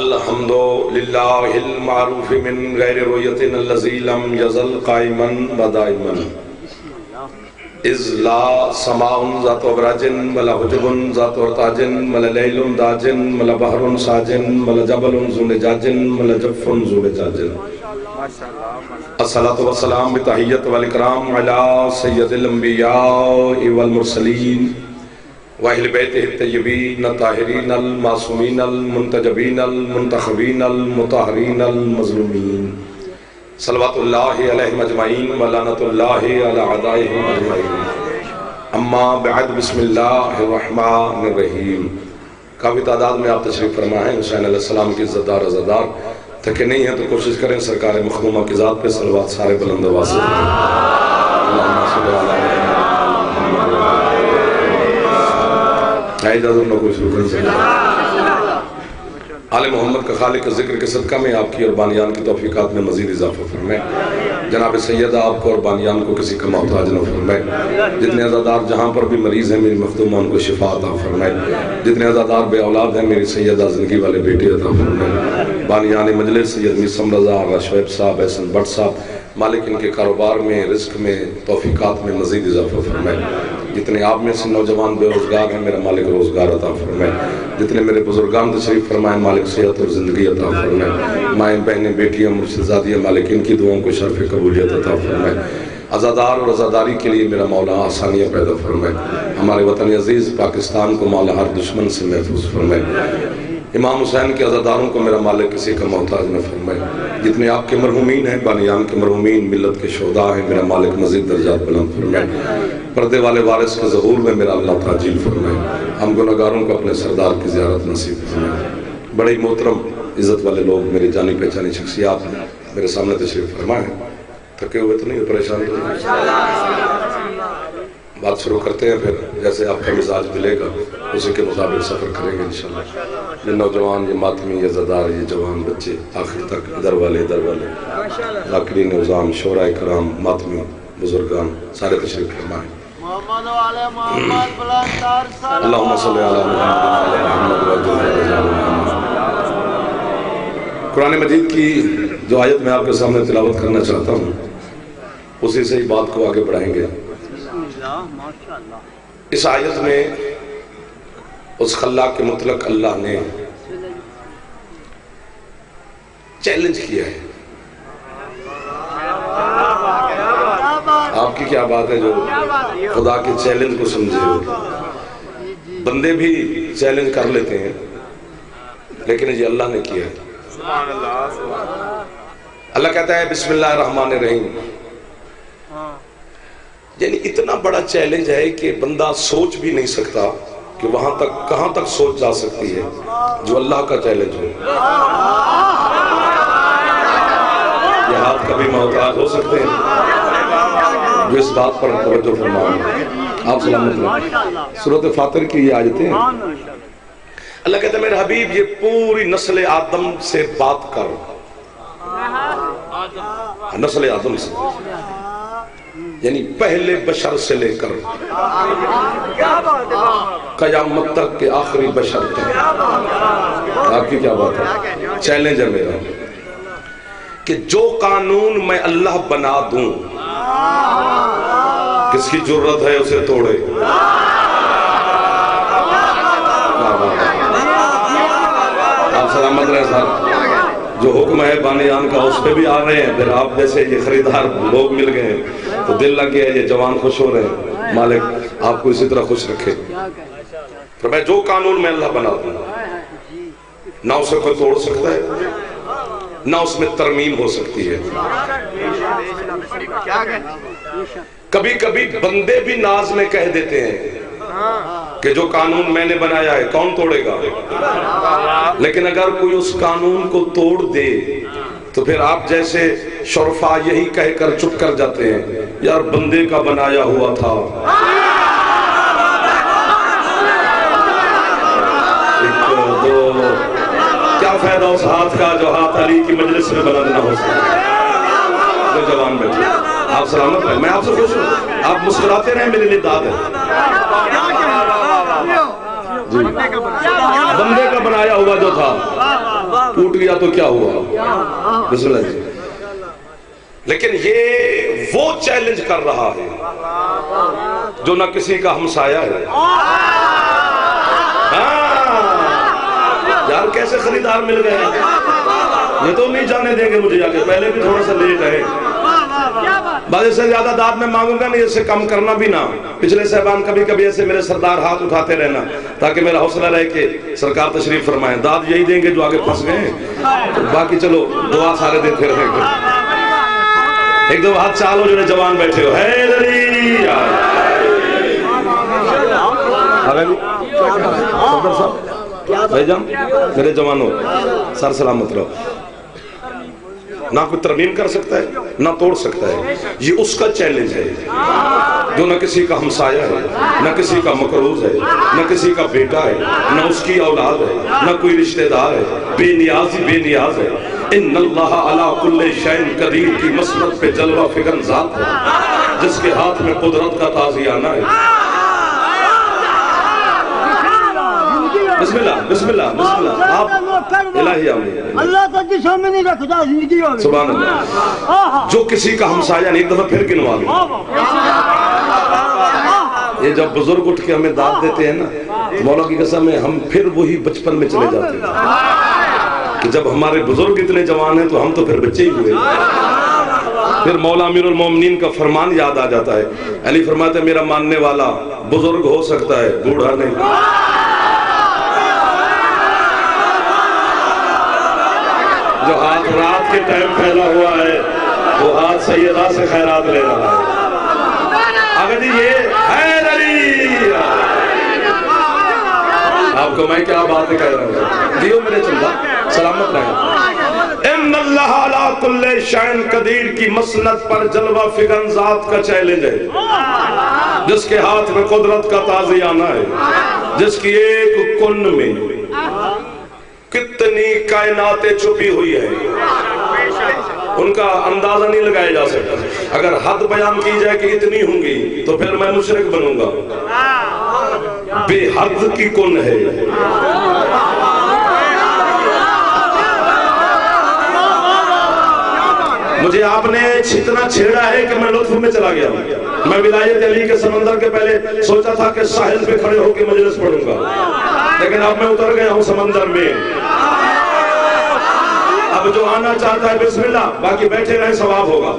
الحمد للہ المعروف من غیر رویت الذی لم یزل قائما و دائما اذ لا سماء ذات ابراج ولا حجب ذات ارتاج ولا لیل داج ولا بحر ساج ولا جبل ذو لجاج ولا جف ذو لجاج الصلاة والسلام بتحیت والاکرام علی سید الانبیاء والمرسلین وَأَهْلِ بَيْتِهِ الطَّيِّبِينَ الطَّاهِرِينَ الْمَعْصُومِينَ الْمُنْتَجَبِينَ الْمُنْتَخَبِينَ الْمُطَهَّرِينَ الْمَظْلُومِينَ صلوات اللہ علیہم اجمعین ولعنۃ اللہ علی اعدائہم اجمعین اما بعد بسم اللہ الرحمن الرحیم۔ کافی تعداد میں آپ تشریف فرما ہیں، حسین علیہ السلام کی عزت دار عزادار تھکے نہیں ہیں تو کوشش کریں سرکار مخدومہ کی ذات پہ صلوات سارے بلند آواز سے پڑھیں۔ اللہم صلی اللہ علیہ وسلم۔ اجازت نہ کوئی شروع کریں۔ آل محمد کا خالق ذکر کے صدقہ میں آپ کی اور بانیان کی توفیقات میں مزید اضافہ فرمائے۔ جناب سیدہ آپ کو اور بانیان کو کسی کا محتاج نہ فرمائے۔ جتنے عزادار جہاں پر بھی مریض ہیں میری مخدومہ ان کو شفا عطا فرمائے۔ جتنے عزادار بے اولاد ہیں میری سیدہ زندگی والے بیٹے عطا فرمائے۔ بانیان مجلس سید میسم رضا آغا شعیب صاحب احسن بٹ صاحب مالک ان کے کاروبار میں رزق میں توفیقات میں مزید اضافہ فرمائے۔ جتنے آپ میں سے نوجوان بے روزگار ہیں میرا مالک روزگار عطا فرمائے۔ جتنے میرے بزرگان تشریف فرمائیں مالک صحت اور زندگی عطا فرمائے۔ مائیں بہنیں بیٹیاں مرشدزادیاں مالک ان کی دعاؤں کو شرف قبولیت عطا فرمائے۔ عزادار اور عزاداری کے لیے میرا مولا آسانیاں پیدا فرمائے۔ ہمارے وطن عزیز پاکستان کو مولا ہر دشمن سے محفوظ فرمائے۔ امام حسین کے عزاداروں کو میرا مالک کسی کا محتاج نہ فرمائے۔ جتنے آپ کے مرحومین ہیں بانیان کے مرحومین ملت کے شہداء ہیں میرا مالک مزید درجات بلند فرمائے۔ پردے والے وارث کے ظہور میں میرا اللہ تعجیل فرمائے۔ ہم گناہگاروں کو اپنے سردار کی زیارت نصیب فرمائے۔ بڑے محترم عزت والے لوگ میری جانی پہچانی شخصیات میرے سامنے تشریف فرمائے ہیں۔ تھکے ہوئے تو نہیں پریشان تو نہیں؟ بات شروع کرتے ہیں پھر جیسے آپ کا مزاج ملے گا اسی کے مطابق سفر کریں گے انشاءاللہ۔ یہ نوجوان یہ ماتمی یہ زدار یہ جوان بچے آخر تک ادھر والے ذاکرین نظام شعراء کرام ماتمی بزرگان سارے تشریف فرمائیں۔ اللہم صلی علی محمد قرآن مجید کی جو آیت میں آپ کے سامنے تلاوت کرنا چاہتا ہوں اسی سے ہی بات کو آگے بڑھائیں گے۔ اس آیت میں اس خلاق کے مطلق اللہ نے چیلنج کیا ہے۔ آپ کی کیا بات ہے جو خدا کے چیلنج کو سمجھے ہو؟ بندے بھی چیلنج کر لیتے ہیں لیکن یہ اللہ نے کیا ہے۔ اللہ کہتا ہے بسم اللہ الرحمن الرحیم، یعنی اتنا بڑا چیلنج ہے کہ بندہ سوچ بھی نہیں سکتا کہ وہاں تک کہاں تک سوچ جا سکتی ہے جو اللہ کا چیلنج ہو۔ یہ ہاتھ کبھی محتاج ہو سکتے ہیں جو اس بات پر توجہ فرمائیں۔ آپ سلامت رہے۔ سورۃ فاطر کی یہ آیتیں اللہ کہتا ہے میرے حبیب یہ پوری نسل آدم سے بات کر، نسل آدم سے یعنی پہلے بشر سے لے کر قیامت تک کے آخری بشر تک۔ آپ کی کیا بات ہے؟ چیلنج ہے میرا کہ جو قانون میں اللہ بنا دوں کس کی جرت ہے اسے توڑے۔ آپ سلامت رہے صاحب۔ جو حکم ہے بانیان کا اس پہ بھی آ رہے ہیں، پھر آپ جیسے یہ خریدار لوگ مل گئے ہیں تو دل لگ گیا ہے، یہ جوان خوش ہو رہے ہیں، مالک آپ کو اسی طرح خوش رکھے۔ فرمایا جو قانون میں اللہ بنا دوں نہ اسے کوئی توڑ سکتا ہے نہ اس میں ترمیم ہو سکتی ہے۔ کبھی کبھی بندے بھی ناز میں کہہ دیتے ہیں کہ جو قانون میں نے بنایا ہے کون توڑے گا، لیکن اگر کوئی اس قانون کو توڑ دے تو پھر آپ جیسے شرفا یہی کہہ کر چپ کر جاتے ہیں یار بندے کا بنایا ہوا تھا۔ ایک دو کیا فائدہ اس ہاتھ کا جو ہاتھ علی کی مجلس میں بلند نہ ہو سکتا۔ جو جوان بیٹھے آپ سلامت رہیں، میں آپ سے خوش ہوں، آپ مسکراتے رہیں میرے لیے داد ہے۔ بندے کا بنایا ہوا جو تھا ٹوٹ گیا تو کیا ہوا؟ بسم اللہ جی۔ لیکن یہ وہ چیلنج کر رہا ہے جو نہ کسی کا ہمسایہ ہے۔ یار کیسے خریدار مل گئے ہیں، یہ تو نہیں جانے دیں گے مجھے، آگے پہلے بھی تھوڑا سا لیٹ ہے، بعد سے زیادہ داد میں مانگوں گا نہیں، اس سے کم کرنا بھی نہ۔ پچھلے صاحبان کبھی کبھی ایسے میرے سردار ہاتھ اٹھاتے رہنا تاکہ میرا حوصلہ رہے کہ سرکار تشریف فرمائیں، داد یہی دیں گے جو آگے پھنس گئے ہیں، باقی چلو دعا سارے دن پھر رہے گا۔ ایک دو ہاتھ چالو جو جوان بیٹھے ہو، حیدری آگے بھی صدر صاحب بھائی جان، میرے جوانوں سر سلامت رہو۔ نہ کوئی ترمیم کر سکتا ہے نہ توڑ سکتا ہے، یہ اس کا چیلنج ہے جو نہ کسی کا ہمسایہ ہے، نہ کسی کا مقروض ہے، نہ کسی کا بیٹا ہے، نہ اس کی اولاد ہے، نہ کوئی رشتہ دار ہے، بے نیاز ہی بے نیاز ہے۔ ان اللہ علی کل شیء قدیر کی مسند پہ جلوہ فکن ذات ہے جس کے ہاتھ میں قدرت کا تازیانہ ہے۔ بسم اللہ بسم اللہ بسم اللہ، آپ الہی آمین، اللہ تو جس میں نہیں رکھتا زندگی ہوگی، سبحان اللہ۔ جو کسی کا ہمسایہ نہیں، ایک دفعہ پھر گنوا لوں، یہ جب بزرگ اٹھ کے ہمیں داد دیتے ہیں نا، مولا کی قسم ہے ہم پھر وہی بچپن میں چلے جاتے ہیں کہ جب ہمارے بزرگ اتنے جوان ہیں تو ہم تو پھر بچے ہی ہوئے۔ پھر مولا امیر المومنین کا فرمان یاد آ جاتا ہے، علی فرماتے ہیں میرا ماننے والا بزرگ ہو سکتا ہے بوڑھا نہیں۔ جو ہاتھ رات کے ٹائم پھیلا ہوا ہے وہ ہاتھ سیدہ سے خیرات لے رہا ہے۔ اگر یہ حیدری، آپ کو میں کیا باتیں کہہ رہا ہوں، دیو میرے چندہ سلامت رہے۔ ان اللہ علی کل شیء قدیر کی مسند پر جلوہ فکن ذات کا چیلنج ہے جس کے ہاتھ میں قدرت کا تازیانہ ہے، جس کی ایک کن میں کتنی کائناتیں چھپی ہوئی ہیں، ان کا اندازہ نہیں لگایا جا سکتا۔ اگر حد بیان کی جائے کہ اتنی ہوں گی تو پھر میں مشرک بنوں گا۔ بے حد کی کن ہے، مجھے آپ نے اتنا چھیڑا ہے کہ میں لطف میں چلا گیا۔ میں ولایت علی کے سمندر کے پہلے سوچا تھا کہ ساحل پہ کھڑے ہو کے مجلس پڑھوں گا، لیکن اب میں اتر گیا ہوں سمندر میں۔ اب جو آنا چاہتا ہے بسم اللہ، باقی بیٹھے رہیں ثواب ہوگا۔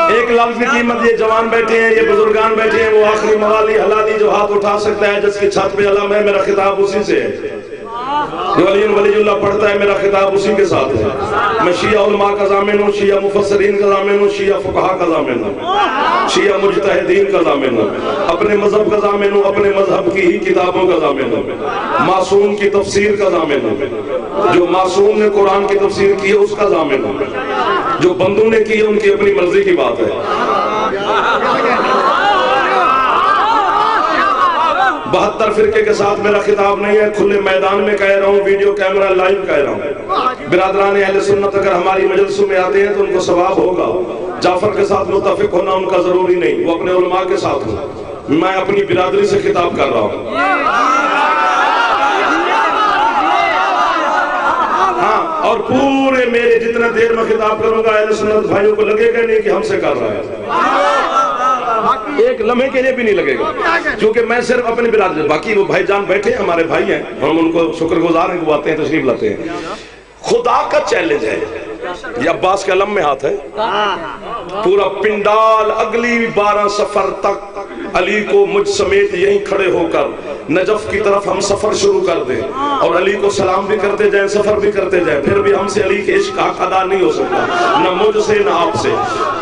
ایک لفظ کی قیمت، یہ جوان بیٹھے ہیں، یہ بزرگان بیٹھے ہیں، وہ آخری موالی حلالی جو ہاتھ اٹھا سکتا ہے جس کی چھت پہ علم ہے، میرا خطاب اسی سے ہے۔ جو ولی اللہ پڑھتا ہے میرا خطاب اسی کے ساتھ ہے۔ میں شیعہ علماء کا ضامن ہوں، شیعہ مفسرین کا ضامن ہوں، شیعہ فقہاء کا ضامن ہوں، شیعہ مجتہدین کا ضامن ہوں، اپنے مذہب کا ضامن ہوں، اپنے مذہب کی ہی کتابوں کا ضامن ہوں، معصوم کی تفسیر کا ضامن ہوں، جو معصوم نے قرآن کی تفسیر کی ہے اس کا ضامن ہوں، جو بندوں نے کی ہے ان کی اپنی مرضی کی بات ہے۔ 72 فرقے کے ساتھ میرا خطاب نہیں ہے، کھلے میدان میں کہہ رہا ہوں، ویڈیو کیمرہ لائیو کہہ رہا ہوں۔ برادران اہل سنت اگر ہماری مجلسوں میں آتے ہیں تو ان کو ثواب ہوگا۔ جعفر کے ساتھ متفق ہونا ان کا ضروری نہیں، وہ اپنے علماء کے ساتھ ہوں، میں اپنی برادری سے خطاب کر رہا ہوں۔ ہاں، اور پورے میرے جتنا دیر میں خطاب کروں گا اہل سنت بھائیوں کو لگے گا نہیں کہ ہم سے کر رہا ہے، ایک لمحے کے لیے بھی نہیں لگے گا، کیونکہ میں صرف اپنی برادری، باقی وہ بھائی جان بیٹھے ہیں ہمارے بھائی ہیں، ہم ان کو شکر گزار ہیں کہ وہ آتے ہیں تشریف لاتے ہیں۔ خدا کا چیلنج ہے، یہ عباس کے علم میں ہاتھ ہے، پورا پنڈال اگلی 12 سفر تک علی کو مجھ سمیت یہیں کھڑے ہو کر نجف کی طرف ہم سفر شروع کر دیں اور علی کو سلام بھی کرتے جائیں، سفر بھی کرتے جائیں، پھر بھی ہم سے علی کے عشق حق ادا نہیں ہو سکتا، نہ مجھ سے نہ آپ سے۔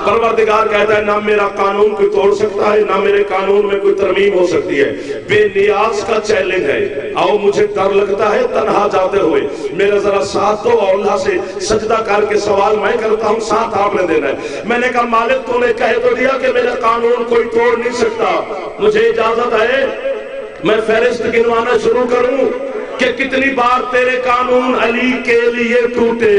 پروردگار کہتا ہے نہ میرا قانون کوئی توڑ سکتا ہے، نہ میرے قانون میں کوئی ترمیم ہو سکتی ہے۔ بے نیاز کا چیلنج ہے، آؤ مجھے ڈر لگتا ہے تنہا جاتے ہوئے، میرا ذرا ساتھ دو اور اللہ سے سجدہ کر کے سوال میں کرتا ہوں، ساتھ آپ نے دینا ہے۔ میں نے کہا مالک تو نے کہہ تو دیا کہ میرا قانون کوئی توڑ نہیں سکتا، مجھے اجازت ہے میں فہرست گنوانا شروع کروں کہ کتنی بار تیرے قانون علی کے لیے ٹوٹے۔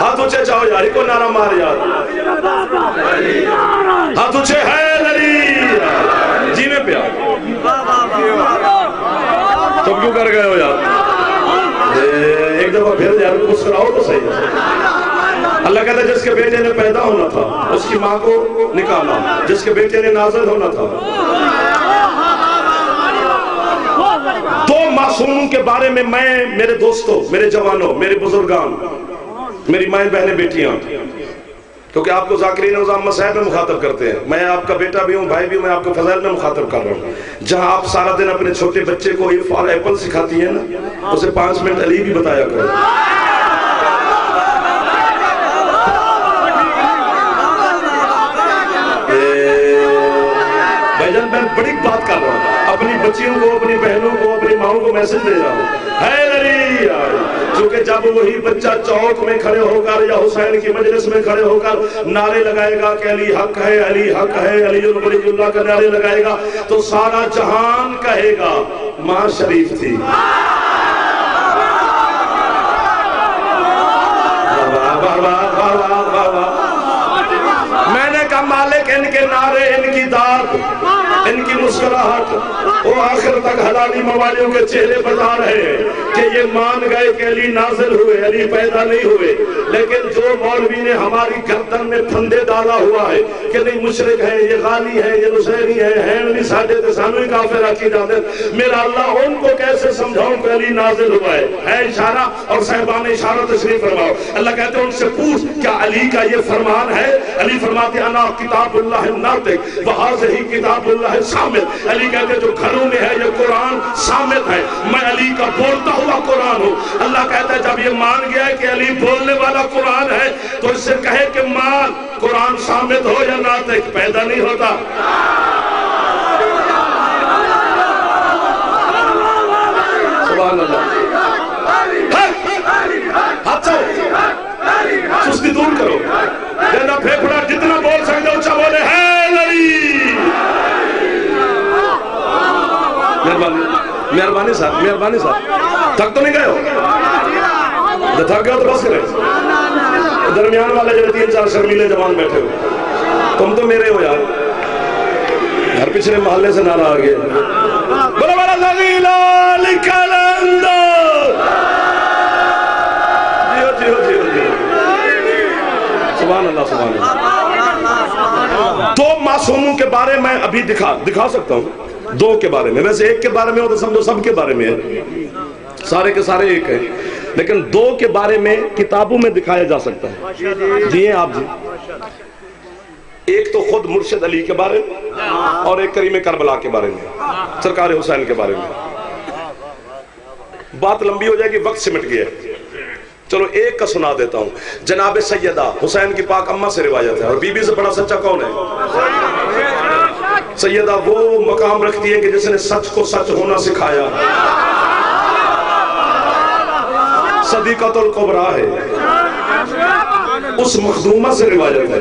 ہاتھ اونچے چاہو یار ایک کو نعرہ مار یار ہاتھ اونچے حیدری جی میں پیا تم کیوں کر گئے ہو یار ایک دفعہ پھر یار مسکراؤ تو صحیح اللہ کہتا ہے جس کے بیٹے نے پیدا ہونا تھا اس کی ماں کو نکالا جس کے بیٹے نے نازل ہونا تھا دو معصوموں کے بارے میں میرے دوستوں میرے جوانوں میرے بزرگان میری مائیں بہنیں بیٹیاں کیونکہ آپ کو ذاکرین نظام مسائب میں مخاطب کرتے ہیں میں آپ کا بیٹا بھی ہوں بھائی بھی ہوں میں آپ کو فضائل میں مخاطب کر رہا ہوں جہاں آپ سارا دن اپنے چھوٹے بچے کو ایف اور ایپل سکھاتی ہیں نا اسے 5 منٹ علی بھی بتایا کرو بھائی جان میں بڑی بات کر رہا ہوں اپنی بچیوں کو اپنی بہنوں کو اپنی ماؤں کو میسج دے رہا ہوں حیدری کیونکہ جب وہی بچہ چوک میں کھڑے ہو کر یا حسین کی مجلس میں کھڑے ہو کر نعرے لگائے گا کہ علی حق ہے علی حق ہے علی ولی اللہ کا نعرے لگائے گا تو سارا جہان کہے گا ماں شریف تھی میں نے کہا مالک ان کے نعرے ان کی داد ان کی مسکراہٹ وہ آخر تک حلالی موالیوں کے چہرے بتا رہے ہیں کہ یہ مان گئے کہ علی نازل ہوئے علی پیدا نہیں ہوئے لیکن جو مولوی نے ہماری گردن میں پھندے ڈالا ہوا ہے کہ نہیں مشرک ہے یہ غالی ہے یہ نصیری ہے نہیں ساڈے تے سانو ہی کافر آکی جاندے میرا اللہ ان کو کیسے سمجھاؤں کہ علی نازل ہوا ہے اشارہ اور صاحبان اشارہ تشریف فرماؤ اللہ کہتے ہیں ان سے پوچھ کیا علی کا یہ فرمان ہے علی فرماتے ہیں انا کتاب اللہ ناطق وہذہ کتاب اللہ سامت علی کہتے ہیں جو گھروں میں ہے یہ قرآن سامت ہے میں علی کا بولتا ہوا قرآن ہوں اللہ کہتا ہے جب یہ مان گیا ہے کہ علی بولنے والا قرآن ہے تو اس سے کہے کہ مان قرآن سامت ہو یا ناطق پیدا نہیں ہوتا سبحان اللہ ہاتھ سستی دور کرو جنہ پھیپڑا جتنا بول سکتے اچھا بولے حیدری مہربانی صاحب تھک تو نہیں گئے ہو جو تھک گئے تو بس کرے درمیان والے جو 3-4 شرمیلے جوان بیٹھے ہو تم تو میرے ہو یار ہر پچھلے محلے سے نعرہ آگے بڑا بڑا لگیلا لکھل اندر جیو سبحان اللہ سبحان اللہ دو معصوموں کے بارے میں ابھی دکھا سکتا ہوں دو کے بارے میں ویسے ایک کے بارے میں ہو تو سمجھو سب کے بارے میں ہے سارے کے سارے ایک ہیں لیکن دو کے بارے میں کتابوں میں دکھایا جا سکتا ہے جی ہیں آپ جی ایک تو خود مرشد علی کے بارے میں اور ایک کریم کربلا کے بارے میں سرکار حسین کے بارے میں بات لمبی ہو جائے گی وقت سمٹ گیا ہے چلو ایک کا سنا دیتا ہوں جناب سیدہ حسین کی پاک اماں سے روایت ہے اور بی بی سے بڑا سچا کون ہے سیدہ وہ مقام رکھتی ہے کہ جس نے سچ کو سچ ہونا سکھایا صدیقۃ الکبریٰ ہے اس مخدومہ سے روایت ہے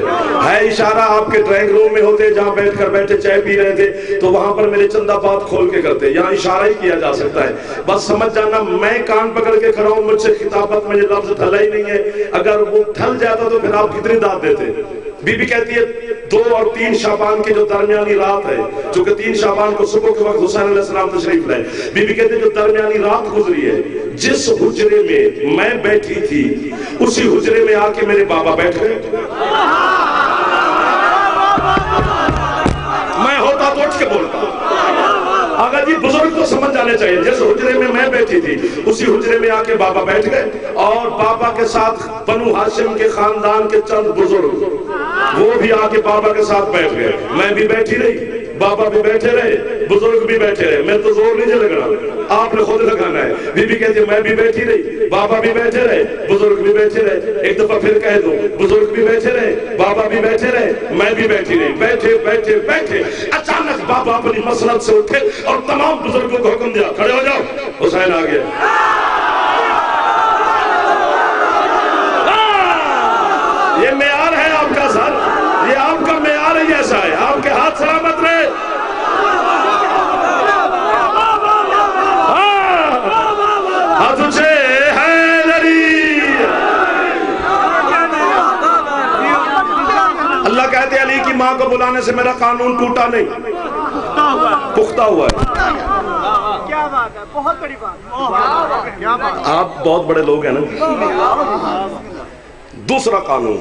اشارہ آپ کے ڈرائنگ روم میں ہوتے جہاں بیٹھ کر بیٹھے چائے پی رہے تھے تو وہاں پر میرے چندہ بات کھول کے کرتے یہاں اشارہ ہی کیا جا سکتا ہے بس سمجھ جانا میں کان پکڑ کے کھڑا ہوں مجھ سے خطابت میں یہ لفظ ڈھلا ہی نہیں ہے اگر وہ ڈھل جاتا تو پھر آپ کتنی داد دیتے بی بی کہتی ہے 2 اور 3 شعبان کی جو درمیانی رات ہے چونکہ 3 شعبان کو صبح کے وقت حسین علیہ السلام تشریف لائے بی بی کہتی ہے جو درمیانی رات گزری ہے جس حجرے میں بیٹھی تھی اسی حجرے میں آ کے میرے بابا بیٹھ گئے میں ہوتا تو اٹھ کے بولتا اگر جی بزرگ کو سمجھ جانے چاہیے جس حجرے میں بیٹھی تھی اسی حجرے میں آ کے بابا بیٹھ گئے اور بابا کے ساتھ بنو ہاشم کے خاندان کے چند بزرگ وہ بھی آ کے بابا کے ساتھ بیٹھ گئے میں بھی بیٹھی رہی بابا بھی بیٹھے رہے بزرگ بھی بیٹھے رہے میں تو زور نہیں لگنا آپ نے خود لگانا ہے بی بی کہتی ہے میں بھی بیٹھی رہی بابا بھی بیٹھے رہے بزرگ بھی بیٹھے رہے ایک دفعہ پھر کہہ دوں بزرگ بھی بیٹھے رہے بابا بھی بیٹھے رہے میں بھی بیٹھی رہی بیٹھے اچانک بابا اپنی مسند سے اٹھے اور تمام بزرگوں کو حکم دیا کھڑے ہو جاؤ حسین آ گیا یہ معیار ہے آپ کا سر یہ آپ کا معیار ہی ایسا ہے آپ کے ہاتھ سلامت رہے ہاتھ اچھے علماء کو بلانے سے میرا قانون ٹوٹا نہیں، پختہ ہوا ہے۔ کیا بات ہے، بہت بڑی بات، آپ بہت بڑے لوگ ہیں نا۔ دوسرا قانون،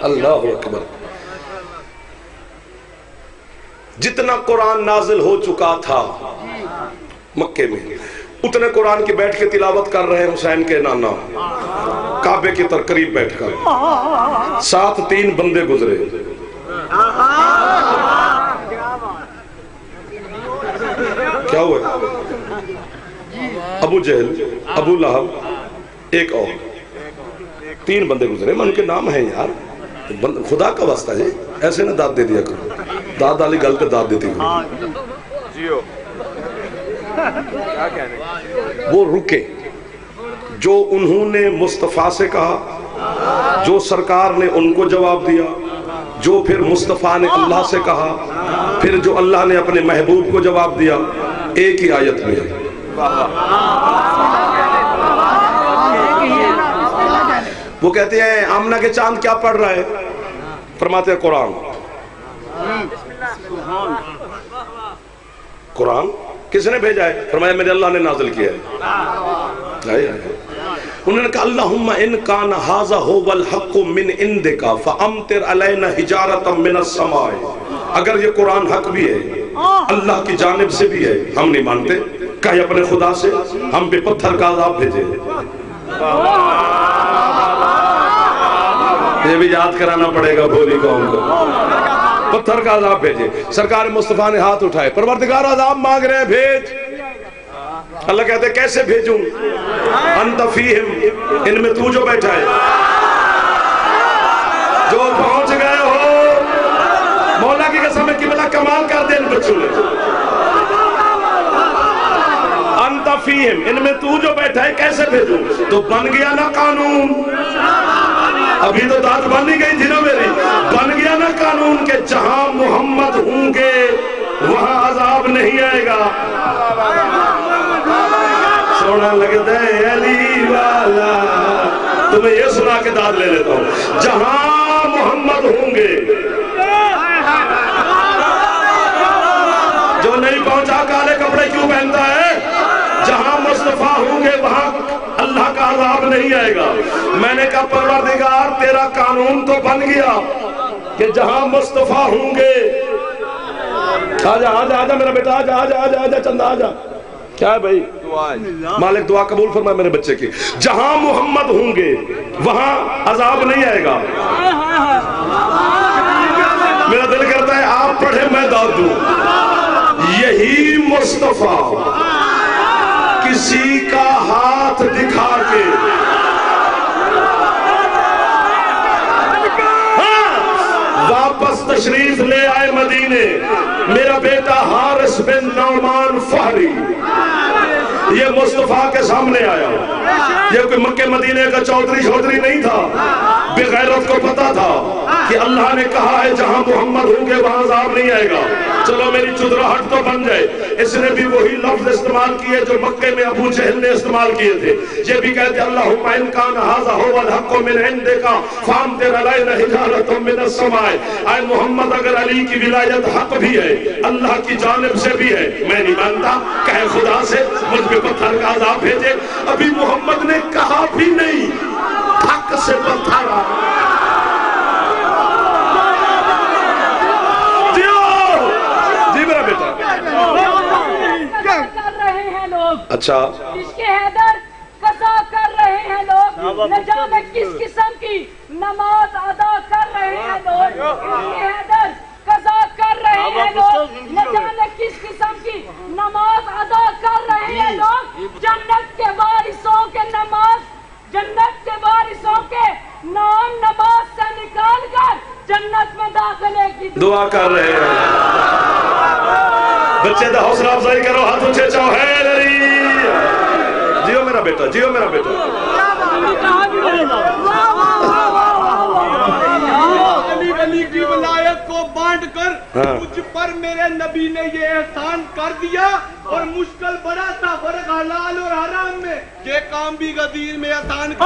اللہ اکبر، جتنا قرآن نازل ہو چکا تھا مکے میں، اتنے قرآن کی بیٹھ کے تلاوت کر رہے ہیں حسین کے نانا کعبے کے قریب بیٹھ کر، ساتھ 3 بندے گزرے، کیا ہوا؟ ابو جہل، ابو لہب، ایک اور، 3 بندے گزرے۔ میں ان کے نام ہیں یار، خدا کا واسطہ ہے، ایسے نہ داد دے دیا کرو، داد والی گل پہ داد دیتی کرو۔ وہ رکے، جو انہوں نے مصطفیٰ سے کہا، جو سرکار نے ان کو جواب دیا، جو پھر مصطفیٰ نے اللہ سے کہا، پھر جو اللہ نے اپنے محبوب کو جواب دیا، ایک ہی آیت میں ہے۔ وہ کہتے ہیں آمنہ کے چاند کیا پڑھ رہا ہے؟ فرماتے ہیں قرآن۔ قرآن کس نے بھیجا ہے؟ فرمایا میرے اللہ نے نازل کیا ہے۔ انہوں نے کہا اللہم ان کان ھذا ھو الحق من عندک فامطر علینا حجارۃ من السماء، اگر یہ قرآن حق بھی ہے، اللہ کی جانب سے بھی ہے، ہم نہیں مانتے، کہے اپنے خدا سے ہم پہ پتھر کا عذاب بھیجے۔ یہ بھی یاد کرانا پڑے گا بھولی قوم کو، پتھر کا عذاب بھیجے۔ سرکار مصطفیٰ نے ہاتھ اٹھائے، پروردگار عذاب مانگ رہے ہیں، بھیج۔ اللہ کہتے ہیں کیسے بھیجوں؟ انت فیہم، ان میں تو جو بیٹھا ہے، جو پہنچ گئے ہو، مولا کی قسم ہے قبلہ کمال کر دے ان بچوں نے۔ انت فیہم، ان میں تو جو بیٹھا ہے کیسے بھیجوں؟ تو بن گیا نا قانون، ابھی تو داد بن ہی گئی تھی نا میری، بن گیا نا قانون کہ جہاں محمد ہوں گے وہاں عذاب نہیں آئے گا۔ سونا لگتا ہے علی والا، تمہیں یہ سنا کے داد لے لیتا ہوں، جہاں محمد ہوں گے، جو نہیں پہنچا کالے کپڑے کیوں پہنتا ہے؟ جہاں مصطفیٰ ہوں گے وہاں اللہ کا عذاب نہیں آئے گا۔ میں نے کہا پروردگار تیرا قانون تو بن گیا کہ جہاں مصطفیٰ ہوں گے، آجا آجا آجا میرا بیٹا، آجا آجا آجا آجا چندہ آجا، کیا ہے بھائی؟ مالک دعا قبول فرمائے میرے بچے کی، جہاں محمد ہوں گے وہاں عذاب نہیں آئے گا۔ میرا دل کرتا ہے آپ پڑھے میں داد دوں، یہی مصطفیٰ کسی کا ہاتھ دکھا کے واپس تشریف لے آئے مدینے، میرا بیٹا حارث بن نعمان فہری، یہ مصطفیٰ کے سامنے آیا۔ یہ کوئی مکہ مدینے کا چودھری نہیں تھا، بغیرت کو پتا تھا کہ اللہ نے کہا ہے جہاں محمد ہوں گے وہاں عذاب نہیں آئے گا، چلو میری چدراہٹ تو بن جائے۔ اس نے بھی وہی لفظ استعمال کیے جو مکے میں ابو جہل نے استعمال کیے تھے، یہ بھی کہتے اللہم ان کان ھذا ھو الحق من عندک فامطر علینا حجارۃ من السماء، اے محمد اگر علی کی ولایت حق بھی ہے، اللہ کی جانب سے بھی ہے، میں نہیں مانتا، کہے خدا سے مجھ پہ پتھر کا عذاب بھیجے۔ ابھی محمد نے کہا بھی نہیں، حق سے پتھر آ اچھا عشق حیدر قضا کر رہے ہیں لوگ، نہ جانے کس قسم کی نماز ادا کر رہے ہیں لوگ، عشق حیدر قضا کر رہے ہیں لوگ، نہ جانے کس قسم کی نماز ادا کر رہے ہیں لوگ، جنت کے وارثوں کے نماز، جنت کے وارثوں کے نام نماز سے نکال کر جنت میں داخلے کی دعا کر رہے ہیں۔ بچے دا حوصلہ افزائی کرو، ہاتھ اونچے چاہو، ہے لری جیو میرا بیٹا، جیو میرا بیٹا۔ علی کی ولایت کو بانٹ کر مجھ پر میرے نبی نے یہ احسان کر دیا، اور مشکل بڑا تھا فرق حلال اور حرام میں، یہ کام بھی غدیر میں آسان کر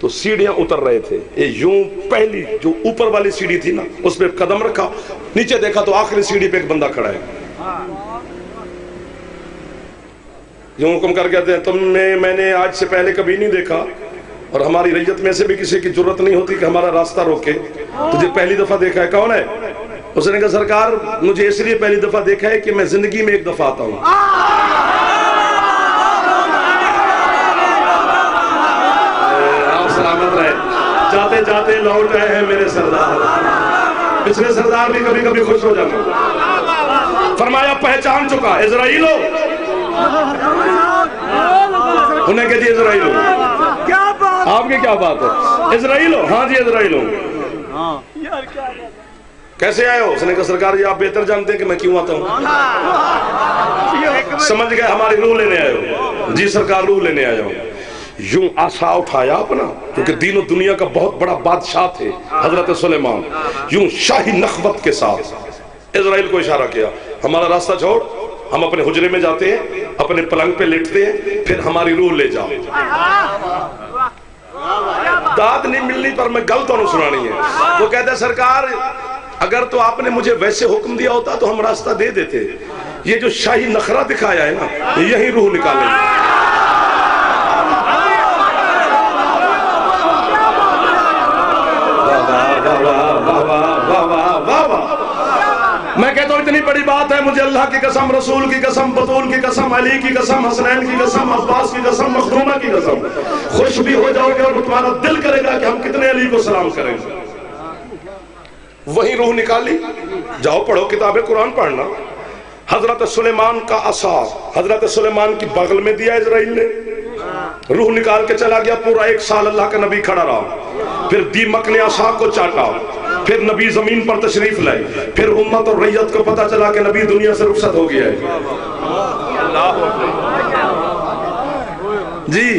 تو سیڑھیاں اتر رہے تھے، یہ یوں پہلی جو اوپر والی سیڑھی تھی نا اس پہ قدم رکھا، نیچے دیکھا تو آخری سیڑھی پہ ایک بندہ کھڑا ہے، یوں حکم کر کہتے ہیں تمہیں میں نے آج سے پہلے کبھی نہیں دیکھا، اور ہماری ریت میں سے بھی کسی کی جرت نہیں ہوتی کہ ہمارا راستہ روکے، تجھے پہلی دفعہ دیکھا ہے، کون ہے؟ اس نے کہا سرکار مجھے اس لیے پہلی دفعہ دیکھا ہے کہ میں زندگی میں ایک دفعہ آتا ہوں۔ آپ سلامت رہے، جاتے جاتے لوٹ آئے ہیں میرے سردار، پچھلے سردار بھی کبھی کبھی خوش ہو جاتے، فرمایا پہچان چکا عزرائیل ہو، انہیں کہتے عزرائیل ہو، آپ کی کیا بات ہے؟ عزرائیل ہو؟ ہاں جی عزرائیل ہو۔ کیسے آئے ہو؟ اس نے کہا سرکار جی آپ بہتر جانتے ہیں کہ میں کیوں آتا ہوں۔ سمجھ گئے ہماری روح لینے آئے ہو؟ جی سرکار روح لینے آیا ہوں۔ یوں آسا اٹھایا اپنا، کیونکہ دین و دنیا کا بہت بڑا بادشاہ تھے حضرت سلیمان، یوں شاہی نخوت کے ساتھ عزرائیل کو اشارہ کیا، ہمارا راستہ چھوڑ، ہم اپنے حجرے میں جاتے ہیں، اپنے پلنگ پہ لیٹتے ہیں، پھر ہماری روح لے جاؤ۔ داد نہیں ملنی پر میں گل تو نہیں سنانی ہے۔ وہ کہتا ہے سرکار اگر تو آپ نے مجھے ویسے حکم دیا ہوتا تو ہم راستہ دے دیتے، یہ جو شاہی نخرہ دکھایا ہے نا یہی روح نکالیں گے۔ میں کہتا ہوں اتنی بڑی بات ہے، مجھے اللہ کی قسم، رسول کی قسم، بطول کی قسم، علی کی قسم، حسنین کی قسم، عباس کی قسم، مخدومہ کی قسم، خوش بھی ہو جاؤ گے اور تمہارا دل کرے گا کہ ہم کتنے علی کو سلام کریں گے۔ وہی روح نکالی، جاؤ پڑھو کتاب قرآن پڑھنا۔ حضرت سلیمان کا عصا حضرت سلیمان کی بغل میں دیا اسرائیل نے، روح نکال کے چلا گیا، پورا 1 سال اللہ کا نبی کھڑا رہا، پھر دیمک نے عصا کو چاٹا، پھر نبی زمین پر تشریف لائے، پھر امت اور ریت کو پتا چلا کہ نبی دنیا سے رخصت ہو گیا ہے۔ جی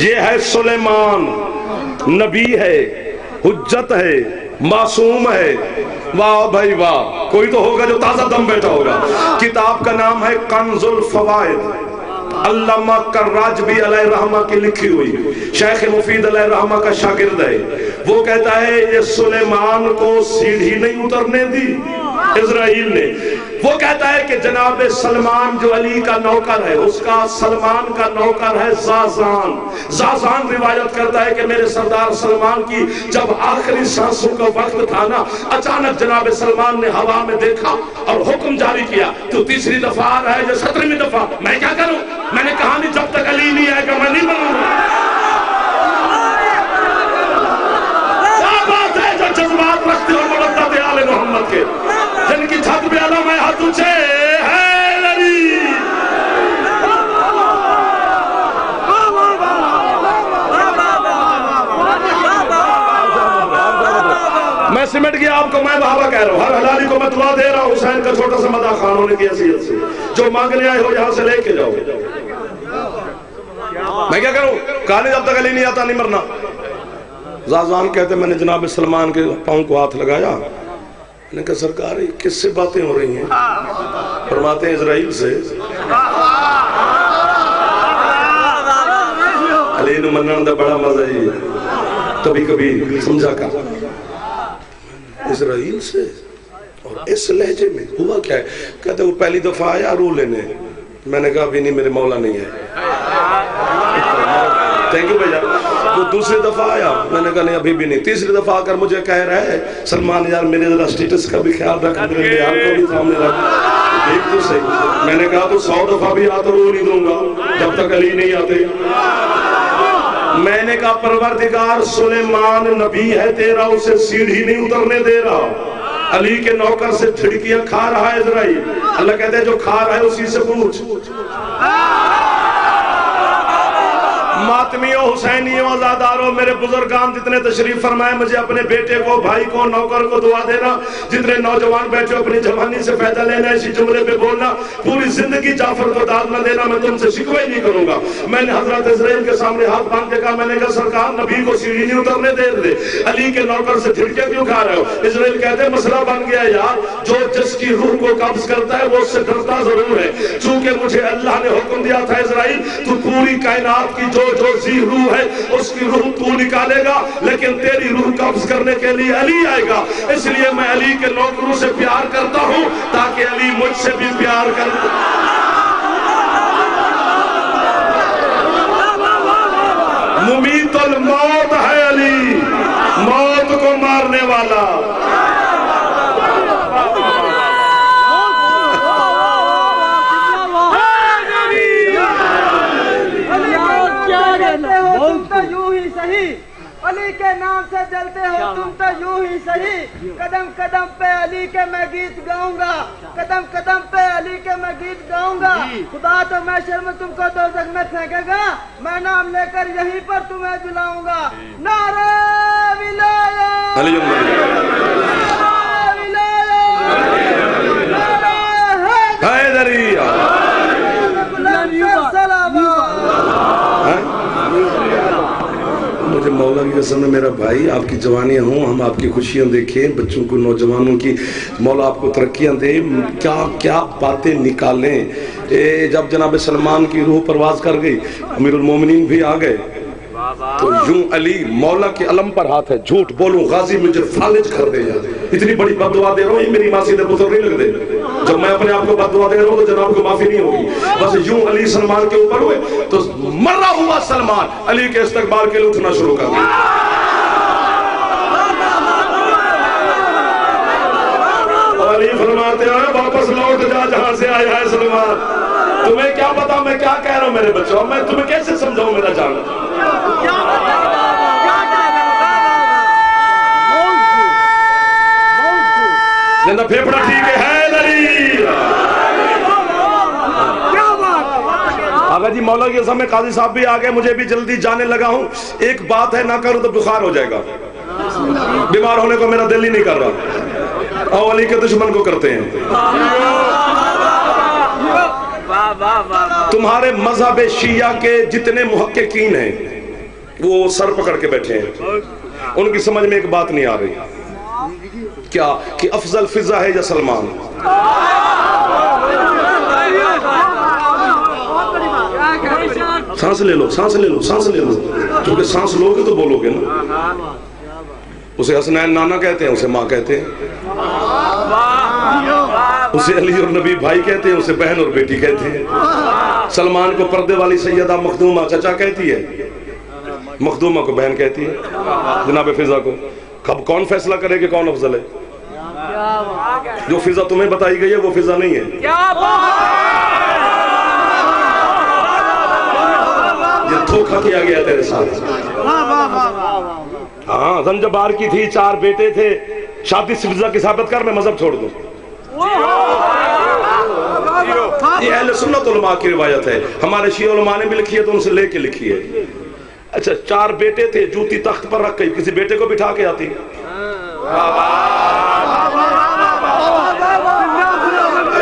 یہ ہے سلیمان، نبی ہے، حجت ہے، معصوم ہے، واہ بھائی واہ، کوئی تو ہوگا جو تازہ دم بیٹھا ہوگا۔ کتاب کا نام ہے کنز الفوائد، علامہ کراجبی علیہ رحمہ کی لکھی ہوئی، شیخ مفید علیہ رحمہ کا شاگرد ہے۔ وہ کہتا ہے یہ سلیمان کو سیڑھی نہیں اترنے دی اسرائیل نے۔ وہ کہتا ہے کہ جناب سلمان جو علی کا نوکر ہے، اس کا سلمان کا نوکر ہے زازان۔ زازان روایت کرتا ہے کہ میرے سردار سلمان کی جب آخری سانسوں کا وقت تھا نا، اچانک جناب سلمان نے ہوا میں دیکھا اور حکم جاری کیا تو تیسری دفعہ آ رہا ہے یا 17ویں دفعہ، میں کیا کروں؟ میں نے کہا نہیں جب تک علی نہیں آئے گا میں نہیں بنوں گا۔ کیا بات ہے جو جذبات رکھتے اور مبدت آل محمد کے، جن کی چھت پہ علم ہے ہاتھ اونچے ہے علی۔ میں سمٹ گیا آپ کو، میں بابا کہہ رہا ہوں، ہر حلالی کو میں دعا دے رہا ہوں، حسین کا چھوٹا سا مداح خان ہونے کی حیثیت سے، جو مانگنے آئے ہو یہاں سے لے کے جاؤ۔ میں کیا کروں؟ کہا نہیں جب تک علی نہیں آتا نہیں مرنا۔ زازان کہتے میں نے جناب سلمان کے پاؤں کو ہاتھ لگایا، میں نے کہا سرکار یہ کس سے باتیں ہو رہی ہیں؟ فرماتے ہیں اسرائیل سے۔ علی نو منن دا بڑا مزہ ہی کبھی کبھی سمجھا کر، اسرائیل سے اور اس لہجے میں ہوا کیا ہے؟ کہتے وہ پہلی دفعہ آیا روح لینے، میں نے کہا ابھی نہیں، میرے مولا نہیں ہے۔ تھینک یو بھیا۔ وہ دوسری دفعہ آیا، میں نے کہا نہیں ابھی بھی نہیں۔ تیسری دفعہ آ کر مجھے کہہ رہا ہے سلمان یار میرے ذرا سٹیٹس کا بھی خیال رکھ، میرے لیال کو بھی سامنے رکھ، دیکھ تو صحیح۔ میں نے کہا تو 100 دفعہ بھی آتا روح نہیں دوں گا جب تک علی نہیں آتے۔ میں نے کہا پروردگار سلیمان نبی ہے تیرا، اسے سیڑھی نہیں اترنے دے رہا، علی کے نوکر سے چھڑکیاں کھا رہا ہے اسرائیل۔ اللہ کہتے ہیں جو کھا رہا ہے اسی سے پوچھ۔ ماتمیوں، حسینیوں، عزاداروں، میرے بزرگان جتنے تشریف فرمائے، مجھے اپنے بیٹے کو، بھائی کو، نوکر کو دعا دینا۔ جتنے نوجوان بیٹھے اپنی جوانی سے فائدہ لینا، اسی جملے پہ بولنا، پوری زندگی جعفر کو داد نہ دینا، میں تم سے شکوہ ہی نہیں کروں گا۔ میں نے حضرت اسرائیل کے سامنے ہاتھ باندھ کے کہا، میں نے کہا سرکار نبی کو سیڑھی نہیں اترنے دے رہے، علی کے نوکر سے جھڑکے کیوں کھا رہے ہو؟ اسرائیل کہتے ہیں مسئلہ بن گیا یار، جو جس کی روح کو قبض کرتا ہے وہ اس سے ڈرتا ضرور ہے۔ چونکہ مجھے اللہ نے حکم دیا تھا اسرائیل تو پوری کائنات کی جو جو ذی روح ہے اس کی روح تو نکالے گا، لیکن تیری روح قبض کرنے کے لیے علی آئے گا۔ اس لیے میں علی کے نوکروں سے پیار کرتا ہوں تاکہ علی مجھ سے بھی پیار کرے۔ ممیت الموت ہے علی، موت کو مارنے والا۔ علی کے نام سے جلتے ہو تم تو یوں ہی صحیح، قدم قدم پہ علی کے میں گیت گاؤں گا، قدم قدم پہ علی کے میں گیت گاؤں گا۔ خدا تو محشر میں تم کو دوزخ میں پھینکے گا، میں نام لے کر یہیں پر تمہیں جلاؤں گا۔ نعرہ ولایت، علی حیدریہ، مجھے مولا کی قسم ہے میرا بھائی، آپ کی جوانیاں ہوں، ہم آپ کی خوشیاں دیکھیں، بچوں کو نوجوانوں کی مولا آپ کو ترقیاں دے، کیا کیا باتیں نکالیں۔ جب جناب سلمان کی روح پرواز کر گئی، امیر المومنین بھی آ گئے، تو یوں علی مولا کے علم پر ہاتھ ہے، جھوٹ بولوں غازی مجھے فالج کر دے جا، اتنی بڑی بد دعا دے رہا ہوں، یہ میری ماسی دے پتر نہیں لگ دے، جب میں اپنے آپ کو بد دعا دے رہا ہوں تو جناب کو معافی نہیں ہوگی۔ بس یوں علی سلمان کے اوپر ہوئے تو مرا ہوا سلمان علی کے استقبال کے لیے اٹھنا شروع کر دیا۔ علی فرماتے ہیں واپس لوٹ جا جہاں سے آیا ہے سلمان، تمہیں کیا پتا میں کیا کہہ رہا ہوں میرے بچوں، میں تمہیں کیسے سمجھاؤں میرا جان۔ زندہ پھیپڑا ٹھیک ہے حیدری۔ آگا جی مولا کی قسم میں قاضی صاحب بھی آگئے، مجھے بھی جلدی جانے لگا ہوں، ایک بات ہے نہ کروں تو بخار ہو جائے گا، بیمار ہونے کو میرا دل ہی نہیں کر رہا، اور علی کے دشمن کو کرتے ہیں۔ تمہارے مذہب شیعہ کے جتنے محققین ہیں وہ سر پکڑ کے بیٹھے ہیں، ان کی سمجھ میں ایک بات نہیں آ رہی، کیا کہ افضل فضا ہے یا سلمان؟ سانس لے لو، سانس لے لو، سانس لے لو، کیونکہ سانس لو گے تو بولو گے نا۔ اسے حسنین نانا کہتے ہیں، اسے ماں کہتے ہیں، اسے علی اور نبی بھائی کہتے ہیں، اسے بہن اور بیٹی کہتے ہیں۔ سلمان کو پردے والی سیدہ مخدومہ چچا کہتی ہے، مخدومہ کو بہن کہتی ہے، جناب فضا کو۔ اب کون فیصلہ کرے کہ کون افضل ہے؟ جو فضا تمہیں بتائی گئی ہے وہ فضا نہیں ہے، یہ دھوکہ کیا گیا تیرے ساتھ۔ ہاں زنجبار کی تھی، 4 بیٹے تھے، شادی سے فضا کی ثابت کر میں مذہب چھوڑ دوں۔ یہ اہل سنت علماء کی روایت ہے، ہمارے شیعہ علماء نے بھی لکھی ہے تو ان سے لے کے لکھی ہے۔ اچھا 4 بیٹے تھے، جوتی تخت پر رکھ گئی، کسی بیٹے کو بٹھا کے آتی؟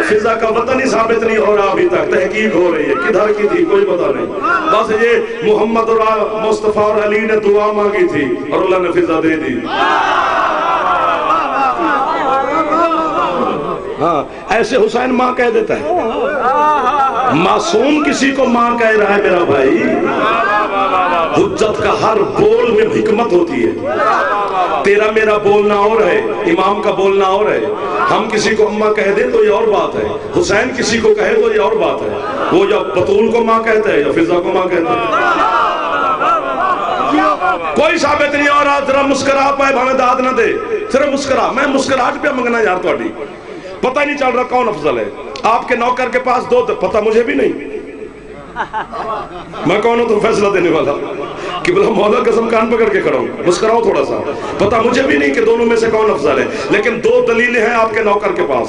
فضا کا وطن ہی ثابت نہیں ہو رہا ابھی تک، تحقیق ہو رہی ہے کدھر کی تھی کوئی پتہ نہیں، بس یہ محمد اور مصطفیٰ اور علی نے دعا مانگی تھی اور اللہ نے فضا دے دی۔ ہاں ایسے حسین ماں کہہ دیتا ہے، معصوم کسی کو ماں کہہ رہا ہے میرا بھائی، حجت کا ہر بول میں حکمت ہوتی ہے، تیرا میرا بولنا اور ہے، امام کا بولنا اور ہے، ہم کسی کو اماں کہہ دیں تو یہ اور بات ہے، حسین کسی کو کہے تو یہ اور بات ہے، وہ یا بطول کو ماں کہتا ہے یا فضا کو ماں کہتا ہے، کوئی ثابت نہیں ہو رہا۔ ذرا مسکرا پائے بھانے داد نہ دے، صرف مسکرا، میں مسکراہٹ پہ منگنا یار تھوڑی، پتہ ہی نہیں چل رہا کون افضل ہے۔ آپ کے نوکر کے پاس 2 پتہ مجھے بھی نہیں، میں کون ہوں تم فیصلہ دینے والا، کہ بلا مولا قسم کان پکڑ کے کھڑا ہوں، مسکراؤ تھوڑا سا، پتہ مجھے بھی نہیں کہ دونوں میں سے کون افضل ہے، لیکن 2 دلیلیں ہیں آپ کے نوکر کے پاس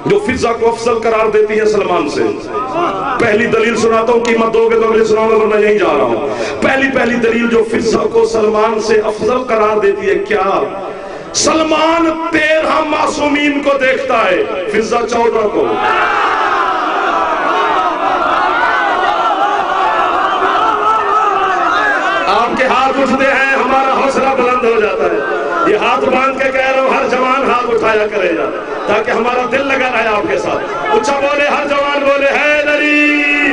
جو فضا کو افضل قرار دیتی ہیں سلمان سے۔ پہلی دلیل سناتا ہوں، قیمت دو گے تو اگلی سناؤں گا ورنہ یہیں جا رہا ہوں۔ پہلی دلیل جو فضا کو سلمان سے افضل قرار دیتی ہے، کیا؟ سلمان 13 معصومین کو دیکھتا ہے، فضا 14 کو۔ آپ کے ہاتھ اٹھتے ہیں ہمارا حوصلہ بلند ہو جاتا ہے، یہ ہاتھ باندھ کے کہہ رہا ہوں ہر جوان ہاتھ اٹھایا کرے گا تاکہ ہمارا دل لگا رہے آپ کے ساتھ۔ اچھا بولے، ہر جوان بولے حیدری۔